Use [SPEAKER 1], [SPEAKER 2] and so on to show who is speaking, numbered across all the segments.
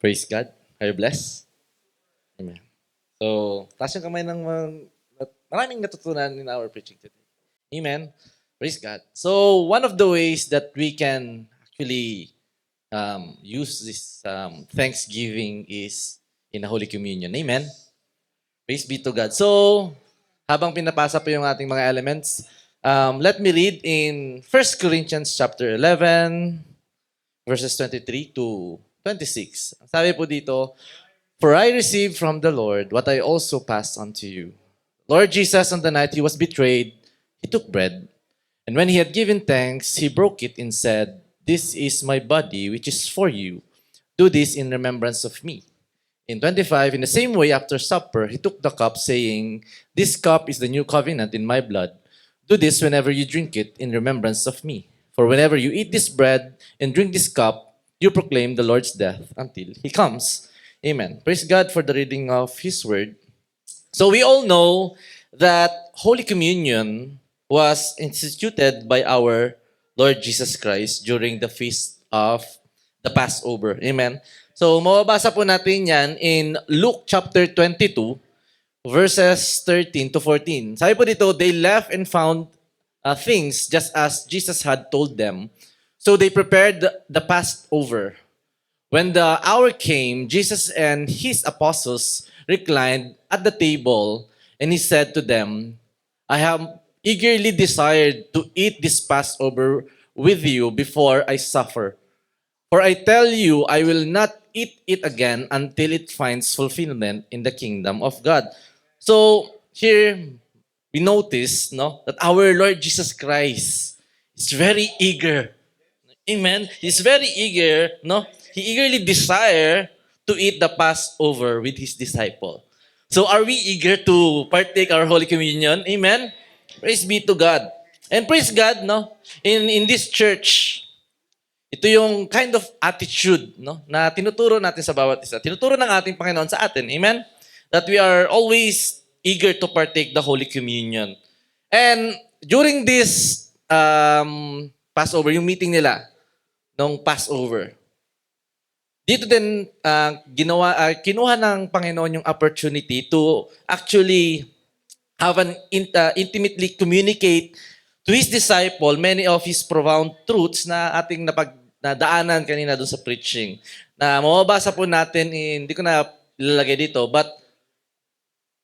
[SPEAKER 1] Praise God. Are you blessed? Amen. So, taas yung kamay ng maraming natutunan in our preaching today. Amen. Praise God. So, one of the ways that we can actually use this Thanksgiving is in the Holy Communion. Amen. Praise be to God. So, habang pinapasa po yung ating mga elements, let me read in 1 Corinthians chapter 11, verses 23 to 26. Ang sabi po dito, "For I received from the Lord what I also passed on to you. Lord Jesus, on the night he was betrayed, he took bread, and when he had given thanks, he broke it and said, 'This is my body, which is for you. Do this in remembrance of me.' In 25, in the same way, after supper, he took the cup, saying, 'This cup is the new covenant in my blood. Do this whenever you drink it in remembrance of me. For whenever you eat this bread and drink this cup, you proclaim the Lord's death until he comes.'" Amen. Praise God for the reading of his word. So we all know that Holy Communion was instituted by our Lord Jesus Christ during the feast of the Passover. Amen. So mababasa po natin yan in Luke chapter 22, verses 13 to 14. Sabi po dito, "They left and found things just as Jesus had told them. So they prepared the Passover. When the hour came, Jesus and his apostles reclined at the table, and he said to them, 'I have eagerly desired to eat this Passover with you before I suffer. For I tell you, I will not eat it again until it finds fulfillment in the kingdom of God.'" So here we notice that our Lord Jesus Christ is very eager. Amen. He's very eager, no? He eagerly desire to eat the Passover with his disciple. So are we eager to partake our Holy Communion? Amen. Praise be to God. And praise God, no? In this church, ito yung kind of attitude, no, na tinuturo natin sa bawat isa. Tinuturo ng ating Panginoon sa atin. Amen. That we are always eager to partake the Holy Communion. And during this Passover, yung meeting nila, nung Passover. Dito din kinuha ng Panginoon yung opportunity to actually have an intimately communicate to his disciple many of his profound truths na ating nadaanan kanina doon sa preaching. Na mababasa po natin hindi ko na ilalagay dito, but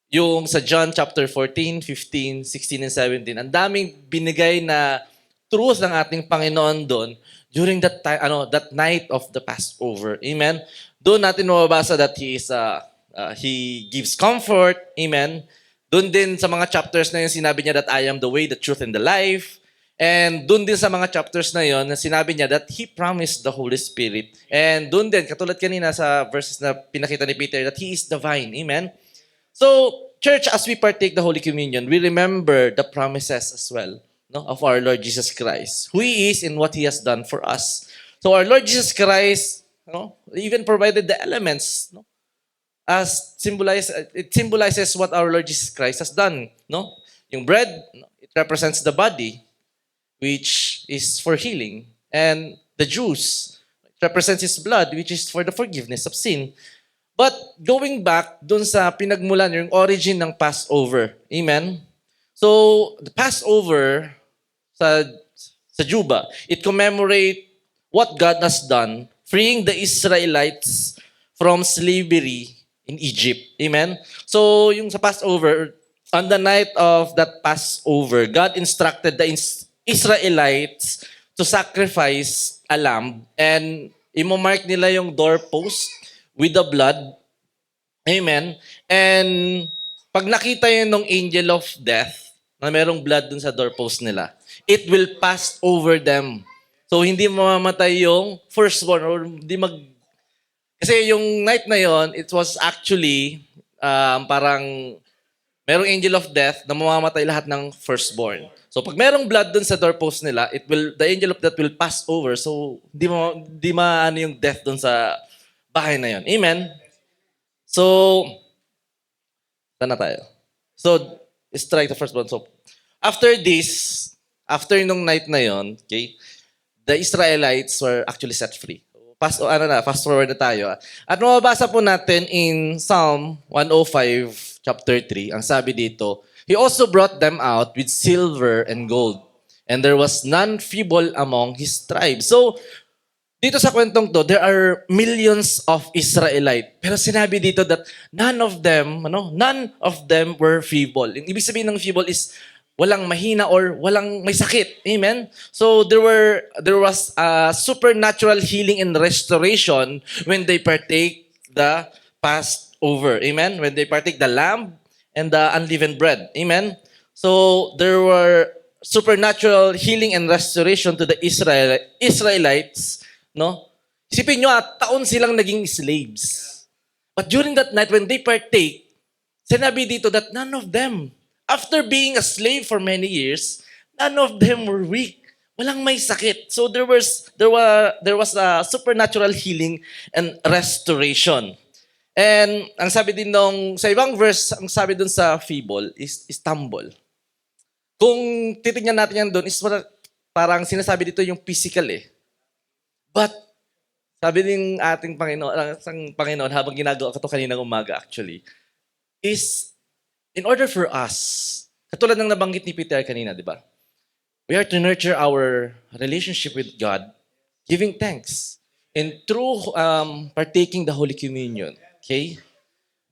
[SPEAKER 1] yung sa John chapter 14, 15, 16, and 17, ang daming binigay na truth ng ating Panginoon doon during that time, that night of the Passover. Amen. Doon natin mababasa that he gives comfort. Amen. Doon din sa mga chapters na yun, sinabi niya that I am the way, the truth, and the life. And doon din sa mga chapters na yun, sinabi niya that He promised the Holy Spirit. And doon din, katulad kanina sa verses na pinakita ni Peter, that He is the vine. Amen. So, church, as we partake the Holy Communion, we remember the promises as well, no, of our Lord Jesus Christ, who He is and what He has done for us. So our Lord Jesus Christ, even provided the elements, as it symbolizes what our Lord Jesus Christ has done. No, yung bread, it represents the body, which is for healing, and the juice represents His blood, which is for the forgiveness of sin. But going back dun sa pinagmulan, yung origin ng Passover. Amen? So, the Passover sa Juba, it commemorate what God has done, freeing the Israelites from slavery in Egypt. Amen? So, yung sa Passover, on the night of that Passover, God instructed the Israelites to sacrifice a lamb, and imo-mark nila yung doorpost with the blood. Amen? And pag nakita yun ng angel of death, na merong blood dun sa doorpost nila, it will pass over them. So, hindi mamamatay yung firstborn or Kasi yung night na yon, it was actually parang merong angel of death na mamamatay lahat ng firstborn. So, pag merong blood dun sa doorpost nila, the angel of death will pass over. So, di maano yung death dun sa bahay na yon. Amen? So, saan na tayo? So, strike the firstborn. So, after nung night na yon, okay, the Israelites were actually set free. fast forward na tayo. At mababasa po natin in Psalm 105, chapter 3, ang sabi dito, He also brought them out with silver and gold, and there was none feeble among his tribes. So, dito sa kwentong to, there are millions of Israelite. Pero sinabi dito that none of them were feeble. Ibig sabihin ng feeble is walang mahina or walang may sakit. Amen? So there was a supernatural healing and restoration when they partake the Passover. Amen? When they partake the lamb and the unleavened bread. Amen? So there were supernatural healing and restoration to the Israelites. No? Isipin nyo, taon silang naging slaves. But during that night, when they partake, sinabi dito that none of them, after being a slave for many years, none of them were weak. Walang may sakit. So there was a supernatural healing and restoration. And ang sabi din sa ibang verse, ang sabi dun sa feeble is stumble. Kung titingnan natin yan dun, is parang sinasabi dito yung physical eh. But, sabi ng ating Panginoon, habang ginagawa ko ito kaninang umaga actually, is in order for us, katulad ng nabanggit ni Peter kanina, di ba? We are to nurture our relationship with God, giving thanks, and through partaking the Holy Communion. Okay?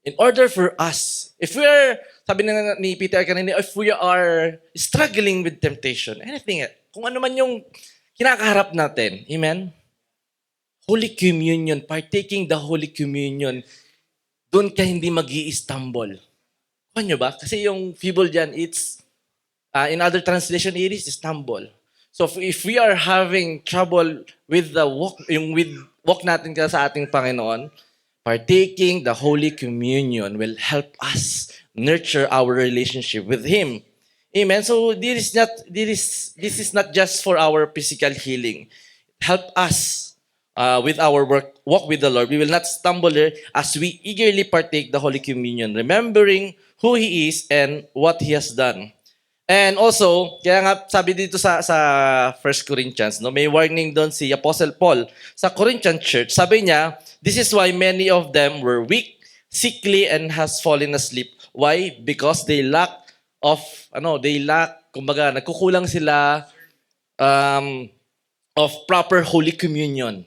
[SPEAKER 1] In order for us, if we are, sabi ni Peter kanina, if we are struggling with temptation, anything, kung ano man yung kinakaharap natin, amen? Holy Communion, partaking the Holy Communion, doon ka hindi mag-i-stumble. Kuha nyo ba? Kasi yung feeble dyan, it's, in other translation, it is stumble. So if we are having trouble with the walk natin sa ating Panginoon, partaking the Holy Communion will help us nurture our relationship with Him. Amen? So this is not just for our physical healing. Help us with our walk with the Lord. We will not stumble as we eagerly partake the Holy Communion, remembering who He is and what He has done. And also, kaya nga sabi dito sa 1 Corinthians, no, may warning doon si Apostle Paul sa Corinthian church. Sabi niya, this is why many of them were weak, sickly, and has fallen asleep. Why? Because kumbaga, nagkukulang sila of proper Holy Communion.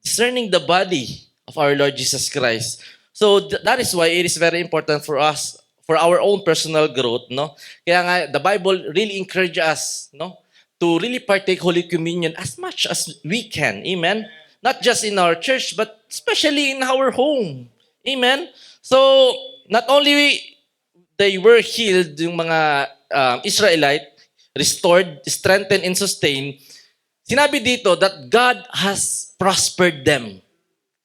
[SPEAKER 1] Discerning the body of our Lord Jesus Christ. So that is why it is very important for us, for our own personal growth, no? Kaya nga, the Bible really encourages us, no? To really partake Holy Communion as much as we can. Amen? Not just in our church, but especially in our home. Amen? So, not only they were healed, yung mga Israelite, restored, strengthened, and sustained, sinabi dito that God has prospered them.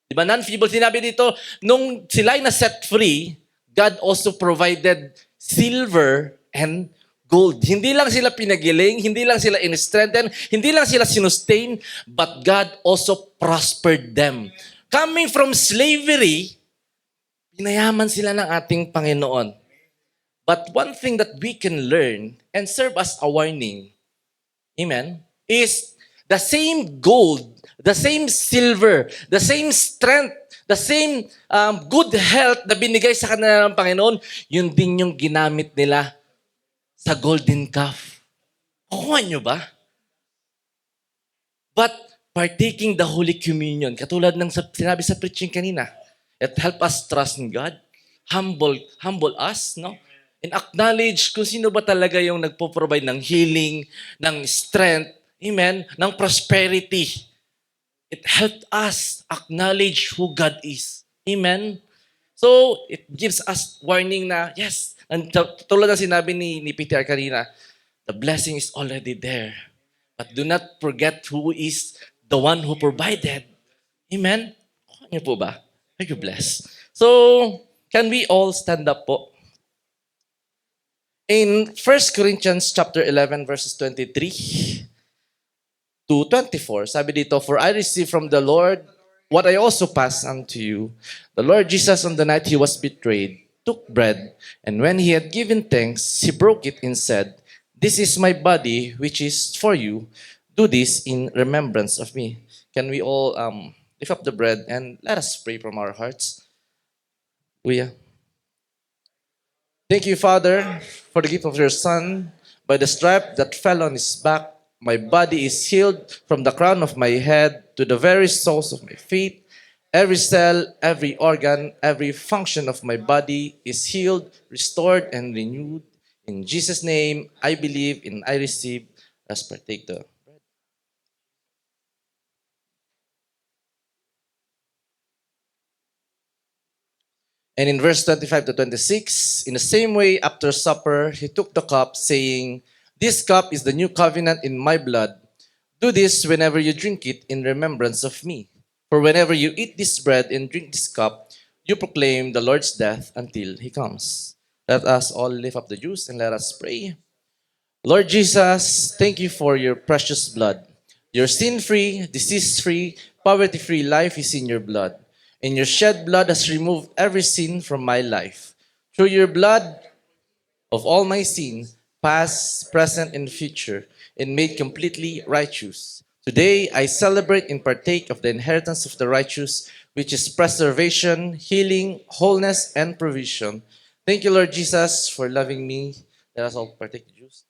[SPEAKER 1] Diba? Non-feeble, sinabi dito, nung sila'y na-set free, God also provided silver and gold. Hindi lang sila pinagiling, hindi lang sila in-strengthen, hindi lang sila sinustain, but God also prospered them. Coming from slavery, pinayaman sila ng ating Panginoon. But one thing that we can learn and serve as a warning, amen, is the same gold, the same silver, the same strength, the same good health na binigay sa kanila ng Panginoon, yun din yung ginamit nila sa golden calf. Kukuha nyo ba? But partaking the Holy Communion, katulad ng sinabi sa preaching kanina, it help us trust in God, humble us, no? And acknowledge kung sino ba talaga yung nagpo-provide ng healing, ng strength, amen, ng prosperity. It helped us acknowledge who God is. Amen? So, it gives us warning na, yes, and tulad ng sinabi ni Peter kanina, the blessing is already there. But do not forget who is the one who provided. Amen? Ano po ba? Are you blessed? So, can we all stand up po? In 1 Corinthians chapter 11, verses 23, to 24, sabi dito, for I received from the Lord what I also passed unto you. The Lord Jesus, on the night He was betrayed, took bread, and when He had given thanks, He broke it and said, this is my body, which is for you. Do this in remembrance of me. can we all lift up the bread and let us pray from our hearts? We thank you, Father, for the gift of your Son. By the stripe that fell on his back, my body is healed from the crown of my head to the very soles of my feet. Every cell, every organ, every function of my body is healed, restored, and renewed. In Jesus' name, I believe and I receive. Let's partake the. And in verse 25 to 26, in the same way, after supper, he took the cup, saying, "This cup is the new covenant in my blood. Do this whenever you drink it in remembrance of me. For whenever you eat this bread and drink this cup, you proclaim the Lord's death until he comes." Let us all lift up the juice and let us pray. Lord Jesus, thank you for your precious blood. Your sin-free, disease-free, poverty-free life is in your blood. And your shed blood has removed every sin from my life. Through your blood of all my sin, past, present, and future, and made completely righteous. Today, I celebrate and partake of the inheritance of the righteous, which is preservation, healing, wholeness, and provision. Thank you, Lord Jesus, for loving me. Let us all partake the juice.